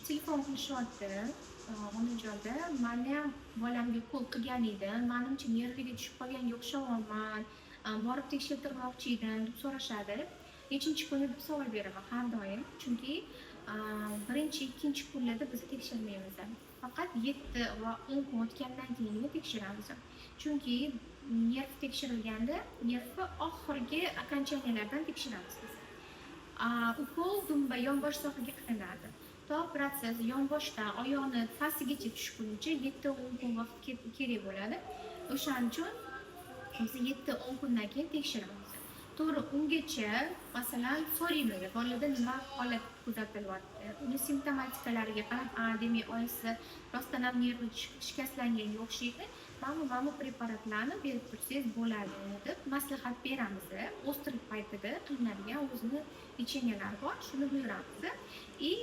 telefon qilishyapti, onajonda. Mani ham bolamga ukol qilgan edim. Manimcha nerviga tushib qolganga o'xshayapman. Borib tekshirtirmoqchi edim deb so'rashadi. Nechinchi kuni deb savol beraman har doim. Chunki birinchi, ikkinchi kunlarda biz tekshirmaymiz. Faqat 7 va 10 kun o'tgandan keyingina tekshiramiz. Chunki nerv tekshirilganda nervni oxirgi окончанияларdan tekshiramiz biz. Ukol dumba yonbosh sohaga qilinadi. To protsess yonboshdan oyoqni pastigacha tushguncha 7-10 kun vaqt kerak bo'ladi. O'shaning uchun biz 7-10 kundan keyin tekshiramiz. To'g'ri, ungacha masalan so'raymiz, bolada nima holat kuzatilyapti. Uni simptomatikalariga qarab, demak oyisi rostdan ham nervi shikastlanganga o'xshaydi. Mana preparatlarni berib tursangiz bo'ladi deb maslahat beramiz. O'stirik paytida qilinadigan o'zini lecheniyalar bor, shuni buyuramiz. И